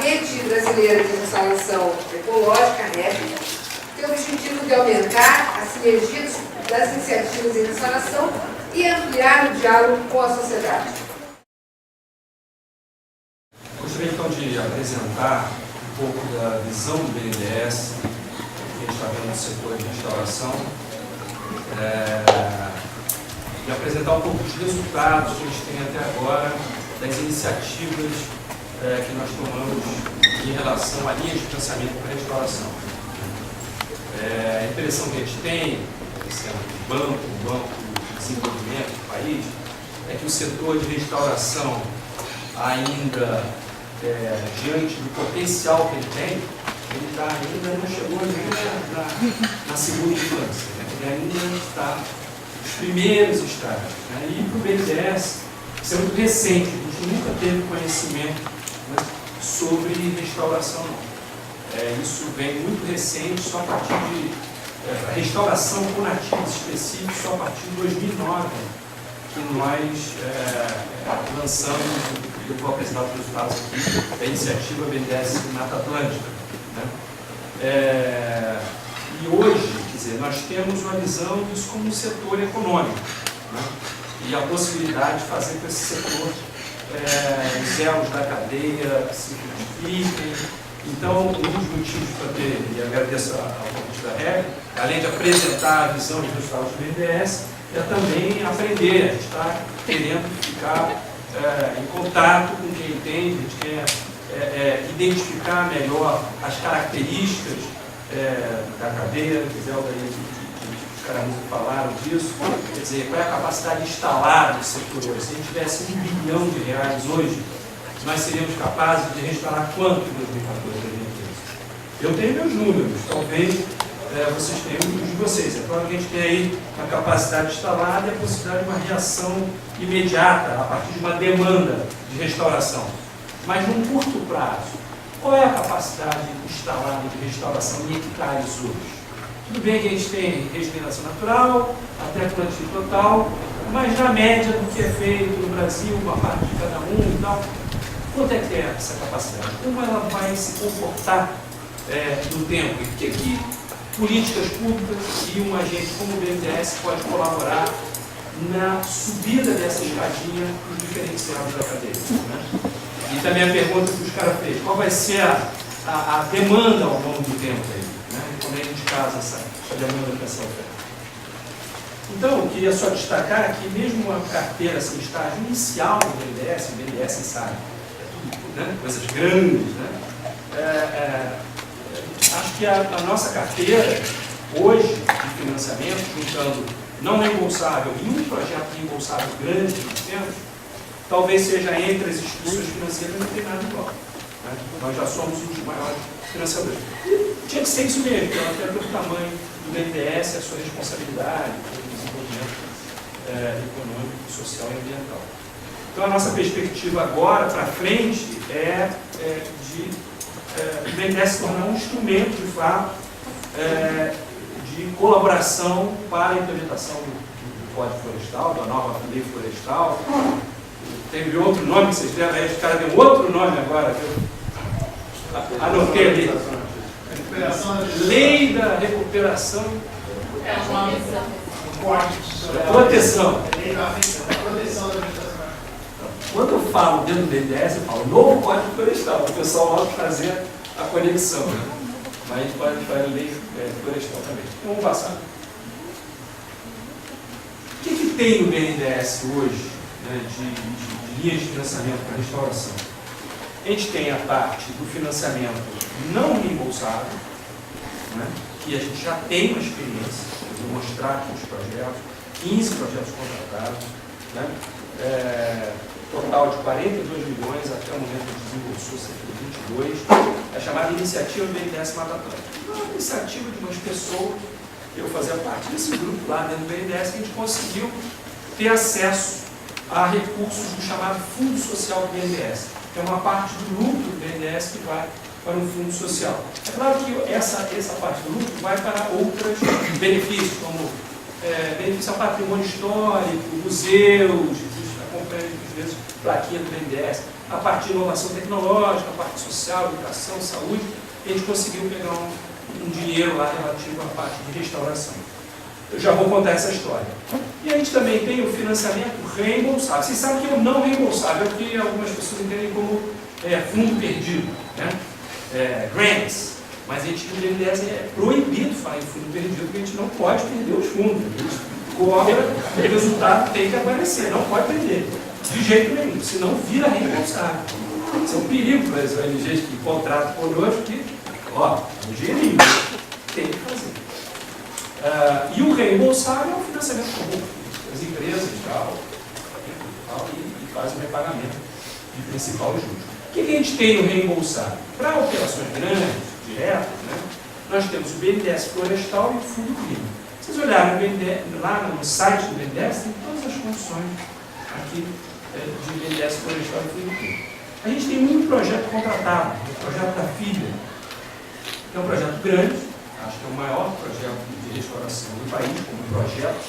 Rede Brasileira de Restauração Ecológica, REP, tem o objetivo de aumentar a sinergia das iniciativas em restauração e ampliar o diálogo com a sociedade. Gostaria então de apresentar um pouco da visão do BNDES, que a gente está vendo no setor de restauração, e apresentar um pouco dos resultados que a gente tem até agora das iniciativas que nós tomamos em relação a linhas de financiamento para a restauração. A impressão que a gente tem, sendo banco de desenvolvimento do país, é que o setor de restauração ainda, diante do potencial que ele tem, ele ainda não chegou na segunda infância, né? Ele ainda está nos primeiros estágios. Né? E para o BNDES, isso é muito recente, a gente nunca teve conhecimento, né, sobre restauração. Isso vem muito recente, só a partir de restauração com nativos específicos, só a partir de 2009, que nós lançamos, eu vou apresentar os resultados aqui, da iniciativa BNDES Mata Atlântica. Né? E hoje, quer dizer, nós temos uma visão disso como um setor econômico, né? E a possibilidade de fazer com esse setor os elos da cadeia se multipliquem. Então, um dos motivos para ter, e agradeço ao convite da REP, além de apresentar a visão e os resultados do BNDES, é também aprender. A gente está querendo ficar em contato com quem entende, a gente quer identificar melhor as características da cadeia, os caras falaram disso, quer dizer, qual é a capacidade instalada do setor hoje. Se a gente tivesse R$1 bilhão hoje, nós seríamos capazes de restaurar quanto em 2014, 2015? Eu tenho meus números, talvez vocês tenham os de vocês. É claro que a gente tem aí uma capacidade instalada e a possibilidade de uma reação imediata a partir de uma demanda de restauração. Mas num curto prazo, qual é a capacidade instalada de restauração em hectares hoje? Tudo bem que a gente tem regeneração natural, até plantio total, mas na média do que é feito no Brasil, uma parte de cada um e tal, quanto é que é essa capacidade? Como ela vai se comportar no tempo? E que políticas públicas e um agente como o BNDES pode colaborar na subida dessa escadinha dos diferenciados da cadeia? Né? E também a pergunta que os caras fez, qual vai ser a demanda ao longo do tempo aí? Né? Como é que a gente casa essa demanda para essa oferta? Então, eu queria só destacar que mesmo uma carteira assim, estágio inicial do BNDES, o BNDES sabe, tudo, né? Coisas grandes, né? Acho que a nossa carteira, hoje, de financiamento, juntando não reembolsável e um projeto reembolsável grande que nós temos, talvez seja entre as instituições financeiras não tem nada igual. Né? Nós já somos um dos maiores financiadores. E tinha que ser isso mesmo, até pelo tamanho do BNDES e a sua responsabilidade pelo desenvolvimento econômico, social e ambiental. Então a nossa perspectiva agora, para frente, é de o BNDES se tornar um instrumento, de fato, de colaboração para a implementação do Código Florestal, da nova Lei Florestal. Teve outro nome que vocês deram, aí os caras deu outro nome agora, viu? Anotei ali. Lei da Recuperação. Proteção. Lei da Proteção da Vegetação. Quando eu falo dentro do BNDES, eu falo novo Código Florestal, o pessoal vai fazer a conexão. Né? Mas a gente pode fazer a Lei Florestal também. Então vamos passar. O que tem no BNDES hoje, né, de linhas de financiamento para restauração? A gente tem a parte do financiamento não reembolsável, né, que a gente já tem uma experiência, eu vou mostrar aqui os projetos, 15 projetos contratados, né, total de 42 milhões, até o momento desembolsou cerca de 22, é chamada Iniciativa BNDES Mata Atlântica. Uma iniciativa de umas pessoas, eu fazia parte desse grupo lá dentro do BNDES, que a gente conseguiu ter acesso a recursos do chamado Fundo Social do BNDES, que é uma parte do lucro do BNDES que vai para um fundo social. É claro que essa parte do lucro vai para outros benefícios, como benefício ao patrimônio histórico, museus, acompanha às vezes plaquinha do BNDES. a partir de inovação tecnológica, a parte social, educação, saúde, a gente conseguiu pegar um dinheiro lá relativo à parte de restauração. Eu já vou contar essa história. E a gente também tem o financiamento reembolsável. Vocês sabem que é o não reembolsável, que algumas pessoas entendem como fundo perdido, né? Grants. Mas a gente, no BNDES, é proibido falar em fundo perdido, porque a gente não pode perder os fundos. A gente cobra, o resultado tem que aparecer, não pode perder. De jeito nenhum, senão vira reembolsável. Isso é um perigo para as ONGs que contratam conosco, que, um dinheirinho, tem que fazer. E o reembolsável é o financiamento comum das empresas e faz o repagamento de principal juros. O que a gente tem no reembolsável? Para operações grandes, diretas, né, nós temos o BNDES Florestal e o Fundo Clima. Se vocês olharem no BNDES, lá no site do BNDES, tem todas as condições aqui de BNDES Florestal e Fundo Clima. A gente tem muito projeto contratado, o projeto da FIBA, que é um projeto grande, acho que é o maior projeto de restauração do país, como um projeto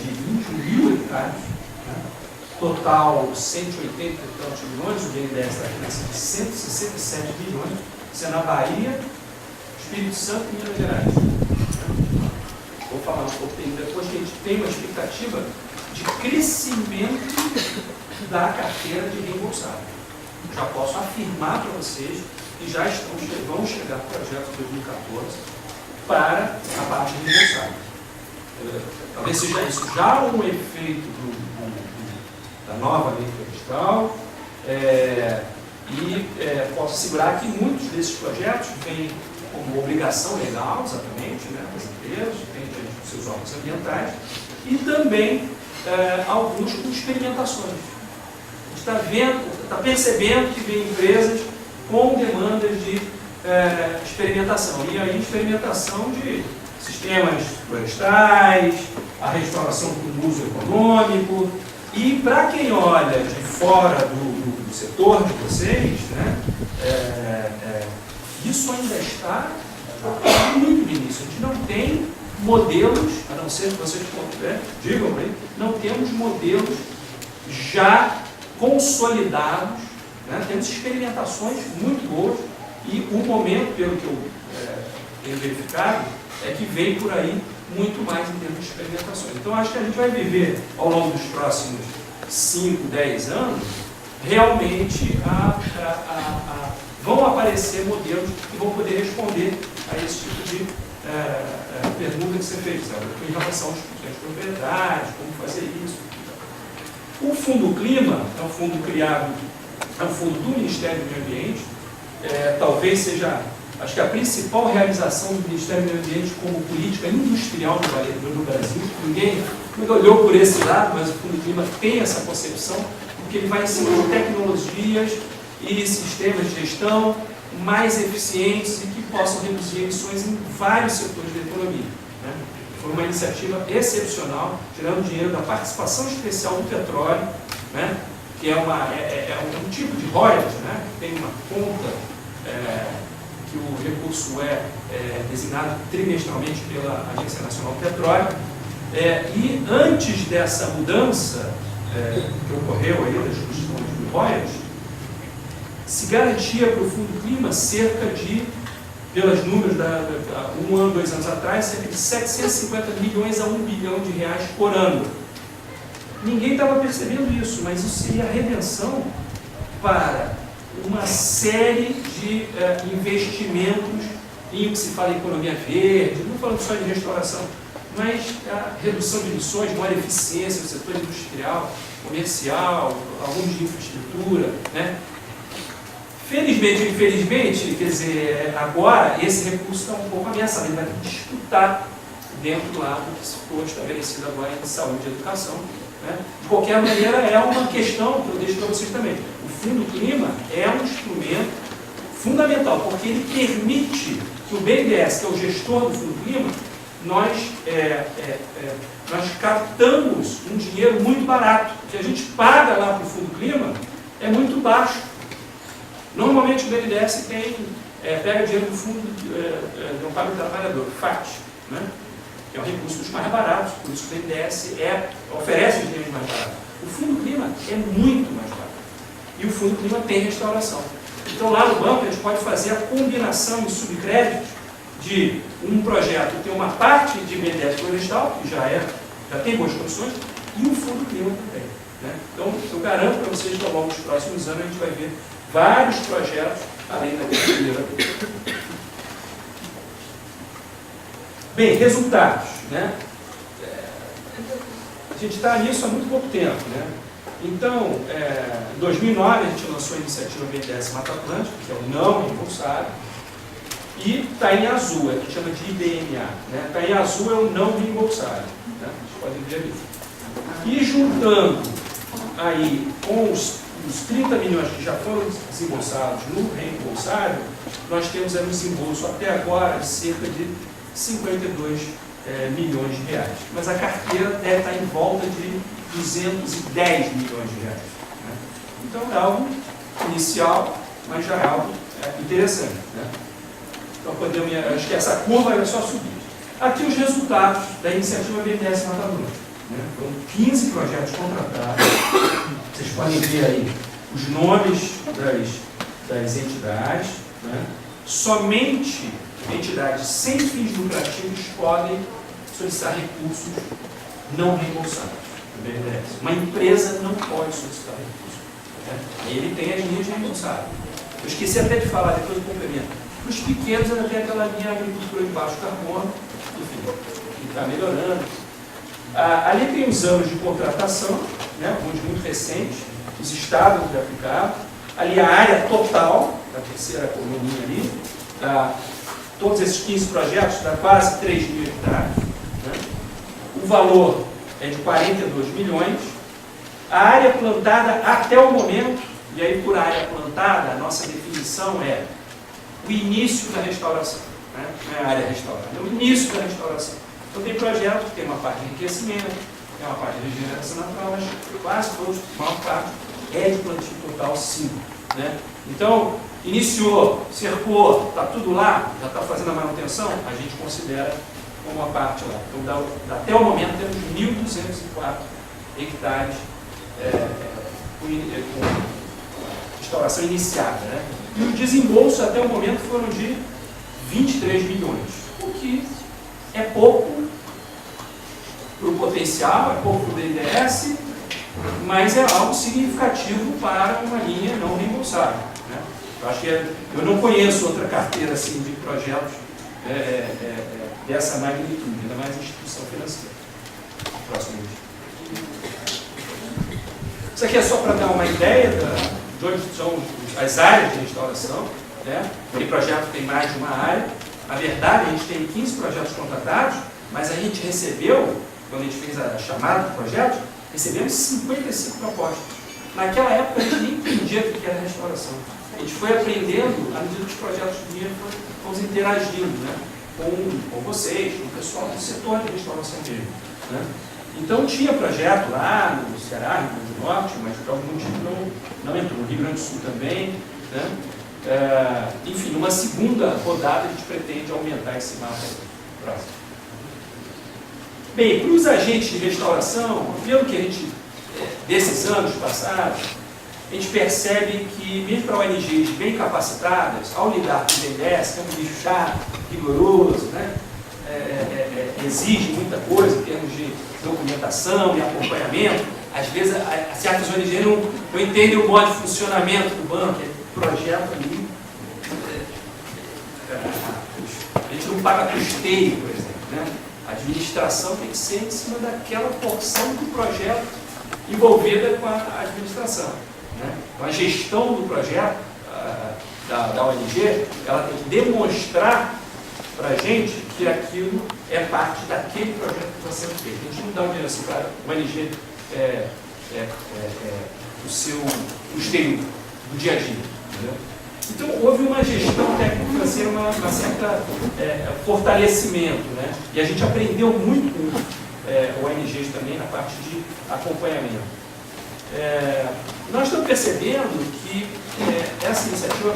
de 21 mil hectares, né? Total 180 e tantos milhões, o BNDES está aqui nessa de 167 milhões, isso é na Bahia, Espírito Santo e Minas Gerais. Vou falar um pouquinho depois, que a gente tem uma expectativa de crescimento da carteira de reembolsável. Já posso afirmar para vocês que já vão chegar projetos de 2014 para a parte de reembolsável. Talvez seja isso já um efeito da nova lei florestal, posso assegurar que muitos desses projetos vêm como obrigação legal, exatamente, né, das empresas, depende dos seus órgãos ambientais, e também alguns com experimentações. A gente está percebendo que vem empresas com demandas de experimentação. E aí, experimentação de sistemas florestais, a restauração com uso econômico. E para quem olha de fora do setor de vocês, né, isso ainda está muito no início. A gente não tem modelos, a não ser que vocês digam aí, não temos modelos já consolidados, né? Temos experimentações muito boas e o momento, pelo que eu tenho verificado, é que vem por aí muito mais em termos de experimentações. Então, acho que a gente vai viver, ao longo dos próximos 5, 10 anos, realmente vão aparecer modelos que vão poder responder a esse tipo de pergunta que você fez, sabe? Em relação às propriedades, como fazer isso. O Fundo Clima é um fundo criado, é um fundo do Ministério do Meio Ambiente, talvez seja, acho que a principal realização do Ministério do Meio Ambiente como política industrial do Brasil. Ninguém olhou por esse lado, mas o Fundo Clima tem essa concepção, porque ele vai ensinar tecnologias e sistemas de gestão mais eficientes e que possam reduzir emissões em vários setores da economia, né? Foi uma iniciativa excepcional, tirando dinheiro da participação especial do petróleo, né? Que é um tipo de royalties, né? Tem uma conta que o recurso é designado trimestralmente pela Agência Nacional do Petróleo. E antes dessa mudança que ocorreu aí das questões do royalties, se garantia para o Fundo Clima cerca de, pelos números um ano, 2 anos atrás, cerca de 750 milhões a 1 bilhão de reais por ano. Ninguém estava percebendo isso, mas isso seria a redenção para uma série de investimentos em o que se fala em economia verde, não falando só de restauração, mas a redução de emissões, maior eficiência no setor industrial, comercial, alguns de infraestrutura, né? Felizmente ou infelizmente, quer dizer, agora esse recurso está um pouco ameaçado, ele vai ter que disputar dentro do lado que for estabelecido agora em saúde e educação, né? De qualquer maneira, é uma questão que eu deixo para vocês também. O Fundo Clima é um instrumento fundamental, porque ele permite que o BNDES, que é o gestor do Fundo Clima, nós captamos um dinheiro muito barato. O que a gente paga lá para o Fundo Clima é muito baixo. Normalmente o BNDES pega dinheiro do Fundo de Amparo do Trabalhador, FAT, né? Que é um recurso dos mais baratos, por isso que o BNDES oferece dinheiro mais barato. O Fundo Clima é muito mais barato. e o Fundo Clima tem restauração. Então, lá no banco, a gente pode fazer a combinação em subcréditos de um projeto ter uma parte de BNDES florestal, que já tem boas condições, e o Fundo Clima também. Né? Então, eu garanto para vocês que ao longo dos próximos anos a gente vai ver vários projetos além da primeira. Bem, resultados. Né? A gente está nisso há muito pouco tempo. Né? Então, em 2009, a gente lançou a iniciativa BNDES Mata Atlântica, que é o não reembolsável, e está em azul, a gente chama de IBMA. Está em azul é o não reembolsável. Né? Vocês podem ver ali. E juntando aí com os 30 milhões que já foram desembolsados no reembolsável, nós temos aí um desembolso até agora de cerca de 52 milhões de reais. Mas a carteira deve estar em volta de 210 milhões de reais. Né? Então é algo inicial, mas já é algo interessante. Né? Então podemos, acho que essa curva é só subir. Aqui os resultados da iniciativa BNDES Mata Atlântica. Né? Foram 15 projetos contratados. Vocês podem ver aí os nomes das entidades. Né? Somente entidades sem fins lucrativos podem solicitar recursos não reembolsados do BNDES. Uma empresa não pode solicitar recursos. Né? Ele tem as linhas reembolsadas. Eu esqueci até de falar, depois eu complemento. Para os pequenos ainda tem aquela linha agricultura de baixo carbono, enfim, que está melhorando. Ali tem os anos de contratação, né, alguns muito recentes, os estados de aplicado. Ali a área total, da terceira coluninha ali, todos esses 15 projetos, dá quase 3 mil hectares. Né? O valor é de 42 milhões. A área plantada até o momento, e aí por área plantada, a nossa definição é o início da restauração. Né? Não é a área restaurada, é o início da restauração. Então tem projetos que tem uma parte de enriquecimento, tem uma parte de regeneração natural, mas quase todos, a maior parte, é de plantio total 5. Né? Então, iniciou, cercou, está tudo lá, já está fazendo a manutenção, a gente considera como uma parte lá. Então, até o momento, temos 1.204 hectares com restauração iniciada. Né? E o desembolso até o momento foram de 23 milhões, o que é pouco para o potencial, é pouco para o BNDES, mas é algo significativo para uma linha não reembolsável. Né? Eu acho que eu não conheço outra carteira assim, de projetos dessa magnitude, ainda mais instituição financeira. Próximo vídeo. Isso aqui é só para dar uma ideia de onde são as áreas de restauração. Né? Aquele projeto tem mais de uma área. Na verdade, a gente tem 15 projetos contratados, mas a gente recebeu, quando a gente fez a chamada do projeto, recebemos 55 propostas. Naquela época, a gente nem entendia o que era restauração. A gente foi aprendendo à medida que os projetos fomos interagindo, né? com vocês, com o pessoal do setor de restauração mesmo. Né? Então, tinha projeto lá no Ceará, no Rio Grande do Norte, mas por algum motivo não entrou. No Rio Grande do Sul também. Né? Enfim, numa segunda rodada a gente pretende aumentar esse mapa próximo. Bem, para os agentes de restauração, pelo que a gente, desses anos passados, a gente percebe que, mesmo para ONGs bem capacitadas, ao lidar com o BNDES, que é um bicho chato, rigoroso, né? Exige muita coisa em termos de documentação e acompanhamento, às vezes certas ONGs não entendem o modo de funcionamento do banco, projeto ali, a gente não paga custeio, por exemplo. Né? A administração tem que ser em cima daquela porção do projeto envolvida com a administração. Né? Então, a gestão do projeto da ONG, ela tem que demonstrar para a gente que aquilo é parte daquele projeto que está sendo feito. A gente não dá um dinheiro assim para a ONG o seu custeio do dia a dia. Entendeu? Então, houve uma gestão técnico-financeira, uma certa fortalecimento. Né? E a gente aprendeu muito com ONGs também na parte de acompanhamento. Nós estamos percebendo que essa iniciativa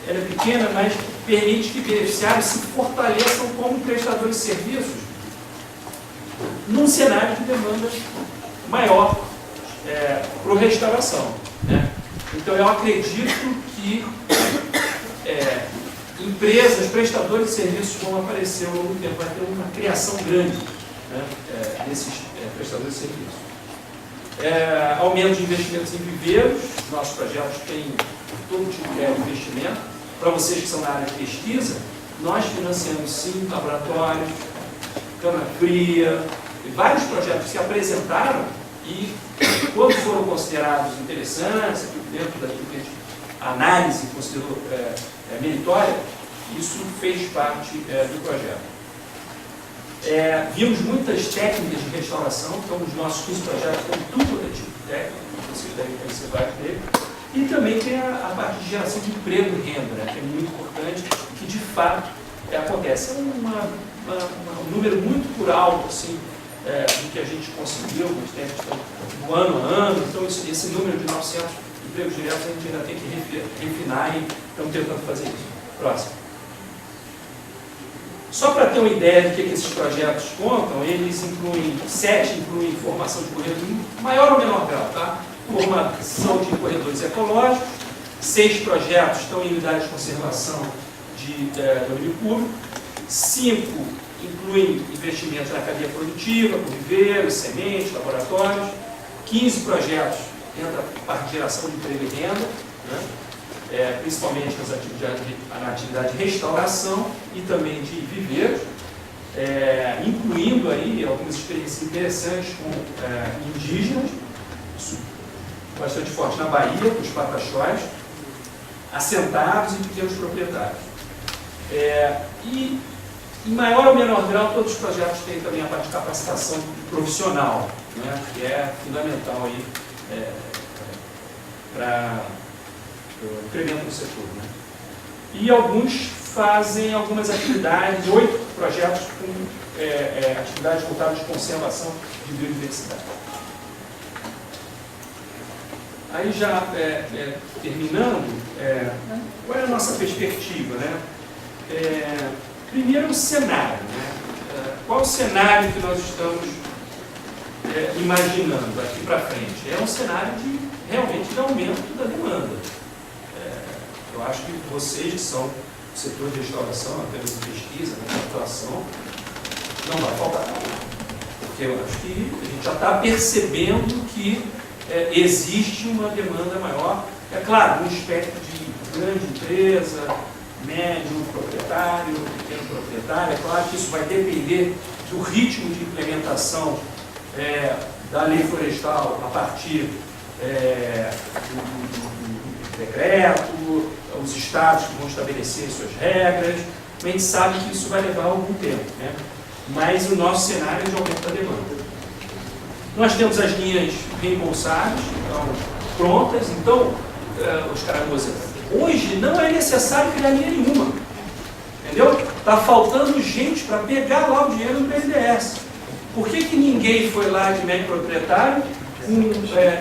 ela é pequena, mas permite que beneficiários se fortaleçam como prestadores de serviços num cenário de demanda maior para a restauração. Né? Então, eu acredito que empresas, prestadores de serviços vão aparecer ao longo do tempo, vai ter uma criação grande, né, desses prestadores de serviços. Aumento de investimentos em viveiros, nossos projetos têm todo tipo de investimento. Para vocês que são da área de pesquisa, nós financiamos sim laboratórios, cana fria, e vários projetos se apresentaram e todos foram considerados interessantes, dentro daquilo que a análise considerou meritória, isso fez parte do projeto. Vimos muitas técnicas de restauração, então os nossos 15 projetos têm tudo tipo de técnica, vocês devem conhecer vários deles, e também tem a parte de geração de emprego e renda, né, que é muito importante, que de fato acontece. É um número muito por alto, assim, do que a gente conseguiu, nos tempos do ano a ano, então esse número de 900 empregos diretos a gente ainda tem que refinar e estamos tentando fazer isso. Próximo. Só para ter uma ideia de que esses projetos contam, eles incluem 7 incluem formação de corredores, maior ou menor grau, tá? Formação de corredores ecológicos, 6 projetos estão em unidades de conservação de domínio público, 5 incluem investimentos na cadeia produtiva, com viveiros, sementes, laboratórios, 15 projetos entra a parte de geração de emprego e renda, né? Principalmente na atividade de restauração e também de viveiros, incluindo aí algumas experiências interessantes com indígenas, isso bastante forte na Bahia, com os pataxós, assentados e pequenos proprietários. E em maior ou menor grau, todos os projetos têm também a parte de capacitação profissional, né, que é fundamental aí para o incremento do setor. Né. E alguns fazem algumas atividades, 8 projetos com atividades voltadas de conservação de biodiversidade. Aí já terminando, qual é a nossa perspectiva, né? Primeiro o cenário, né? Qual o cenário que nós estamos imaginando daqui para frente? É um cenário realmente de aumento da demanda. Eu acho que vocês que são do setor de restauração, apenas de pesquisa, de atuação, não vai faltar nada. Porque eu acho que a gente já está percebendo que existe uma demanda maior. É claro, um espectro de grande empresa, médio proprietário, pequeno proprietário. É claro que isso vai depender do ritmo de implementação da lei florestal a partir do decreto, os estados que vão estabelecer suas regras. A gente sabe que isso vai levar algum tempo, né? Mas o nosso cenário é de aumento da demanda. Nós temos as linhas reembolsáveis, então, prontas. Então, os caras, hoje não é necessário criar linha nenhuma. Entendeu? Está faltando gente para pegar lá o dinheiro do BNDES. Por que ninguém foi lá de médio proprietário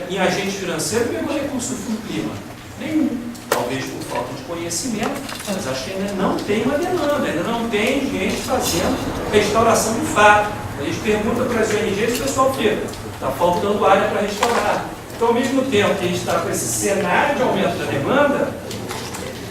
em agente financeiro e pegou recurso do Fundo Clima? Nenhum. Talvez por falta de conhecimento, mas acho que ainda não tem uma demanda, ainda não tem gente fazendo restauração de fato. A gente pergunta para as ONGs e o pessoal fica, está faltando área para restaurar. Então, ao mesmo tempo que a gente está com esse cenário de aumento da demanda,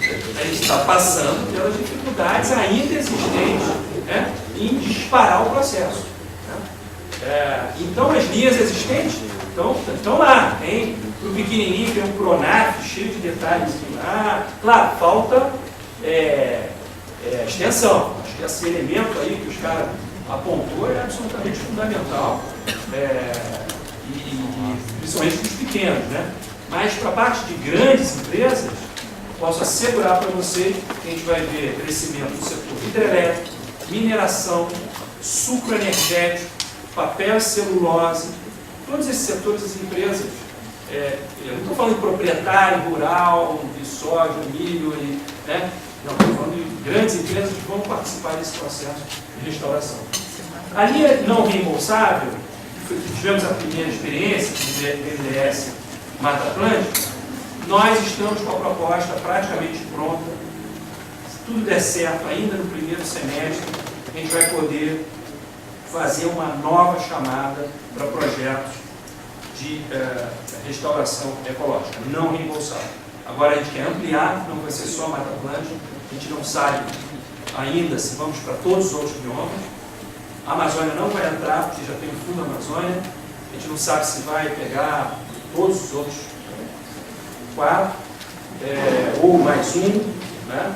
a gente está passando pelas dificuldades ainda existentes, né, em disparar o processo. Né? Então, as linhas existentes estão lá. Tem para o pequenininho, tem um Pronaf cheio de detalhes lá. Claro, falta extensão. Acho que esse elemento aí que os caras apontou é absolutamente fundamental, e principalmente para os pequenos, né? Mas para a parte de grandes empresas, posso assegurar para vocês que a gente vai ver crescimento do setor hidrelétrico, mineração, sucro energético, papel e celulose, todos esses setores, as empresas. Eu não estou falando de proprietário rural, de soja, milho, né? Não, estou falando de grandes empresas que vão participar desse processo de restauração. A linha não reembolsável, tivemos a primeira experiência do BNDES Mata Atlântica, nós estamos com a proposta praticamente pronta. Se tudo der certo, ainda no primeiro semestre, a gente vai poder fazer uma nova chamada para projetos de restauração ecológica, não reembolsável. Agora a gente quer ampliar, não vai ser só Mata Atlântica, a gente não sabe ainda se vamos para todos os outros biomas. A Amazônia não vai entrar, porque já tem o Fundo Amazônia, a gente não sabe se vai pegar todos os outros 4, ou mais um, né?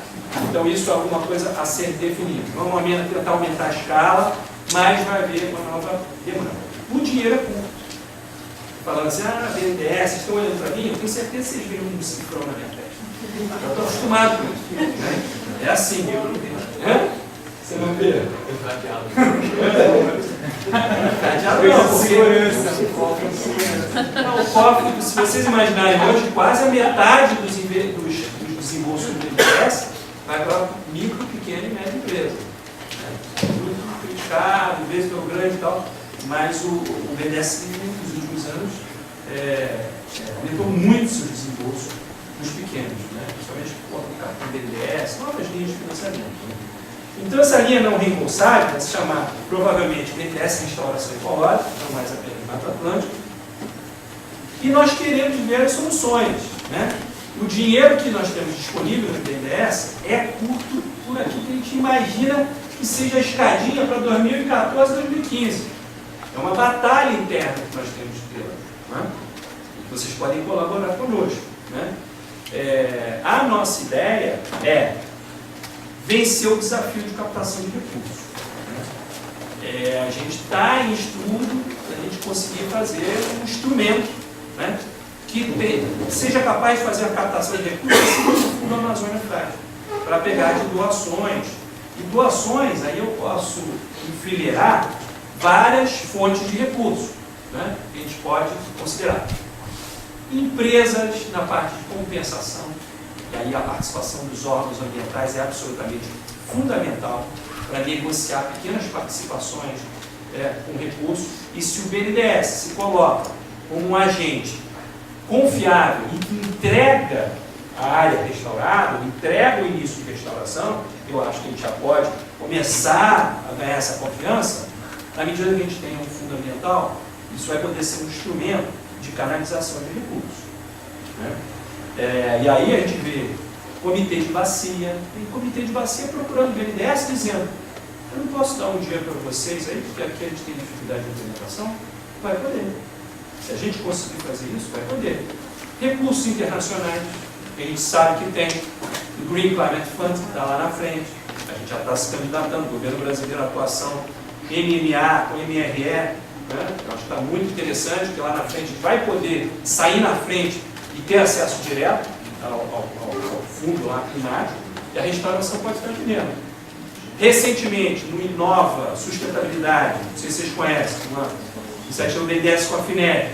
Então isso é alguma coisa a ser definida. Vamos tentar aumentar a escala, mas vai haver uma nova demanda. O dinheiro é curto. Falando assim, BNDES, vocês estão olhando para mim, eu tenho certeza que vocês viram um cifrão na minha testa. Eu estou acostumado com isso. Né? É assim, você não vê? Cadeado não, o cofre, se vocês imaginarem hoje, quase a metade dos desembolsos do BNDES vai para micro, pequena e média empresa. Muito criticado, vezes pelo grande e tal, mas o BNDES nos últimos anos aumentou muito seus desembolsos nos pequenos, né? Principalmente por conta do cartão BNDES, novas linhas de financiamento. Né? Então essa linha não reembolsável vai se chamar provavelmente BNDES Restauração Ecológica, não mais apenas Mata Atlântica, e nós queremos ver as soluções. Né? O dinheiro que nós temos disponível no BNDES é curto por aquilo que a gente imagina que seja a escadinha para 2014 e 2015. É uma batalha interna que nós temos que ter. Né? Vocês podem colaborar conosco. Né? A nossa ideia é vencer o desafio de captação de recursos. Né? A gente está em estudo para a gente conseguir fazer um instrumento, né, que seja capaz de fazer a captação de recursos que o Fundo Amazônia faz, para pegar de doações. E doações, aí eu posso enfileirar várias fontes de recursos, né, que a gente pode considerar. Empresas na parte de compensação, e aí a participação dos órgãos ambientais é absolutamente fundamental para negociar pequenas participações com recursos. E se o BNDES se coloca como um agente confiável e que entrega a área restaurada, entrega o início de restauração, eu acho que a gente já pode começar a ganhar essa confiança. Na medida que a gente tenha um fundo ambiental, isso vai poder ser um instrumento de canalização de recursos. Né? E aí a gente vê comitê de bacia, tem comitê de bacia procurando o BNDES dizendo: eu não posso dar um dinheiro para vocês aí, porque aqui a gente tem dificuldade de implementação. Vai poder. Se a gente conseguir fazer isso, vai poder. Recursos internacionais, que a gente sabe que tem, o Green Climate Fund, que está lá na frente, a gente já está se candidatando, o governo brasileiro, a atuação MMA com MRE, né? Eu acho que está muito interessante, porque lá na frente a gente vai poder sair na frente e ter acesso direto ao fundo lá climático, e a restauração pode estar aqui dentro. Recentemente, no Inova Sustentabilidade, não sei se vocês conhecem, uma iniciativa do BNDES com a FINEP,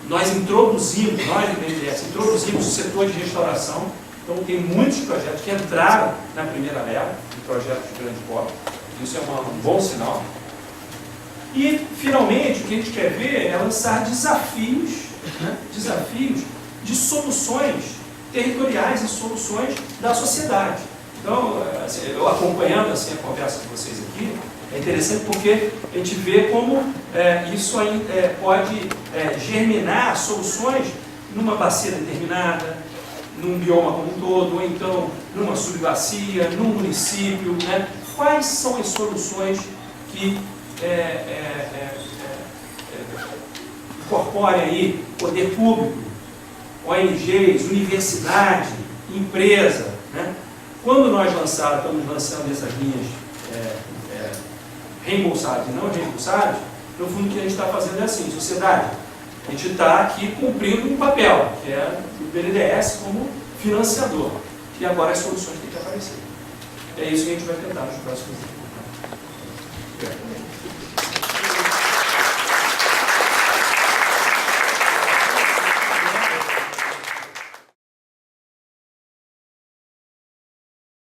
nós do BNDES introduzimos o setor de restauração. Então tem muitos projetos que entraram na primeira leva, de projetos de grande porte. Isso é um bom sinal. E, finalmente, o que a gente quer ver é lançar desafios, né? Desafios de soluções territoriais e soluções da sociedade. Então, eu acompanhando assim, a conversa de vocês aqui, é interessante porque a gente vê como isso aí, pode germinar soluções numa bacia determinada, num bioma como um todo, ou então numa subbacia, num município. Né? Quais são as soluções que incorporem aí poder público, ONGs, universidade, empresa. Né? Quando nós estamos lançando essas linhas reembolsáveis e não reembolsáveis, no fundo o que a gente está fazendo é assim: sociedade, a gente está aqui cumprindo um papel, que é o BNDES como financiador. E agora as soluções têm que aparecer. É isso que a gente vai tentar nos próximos dias.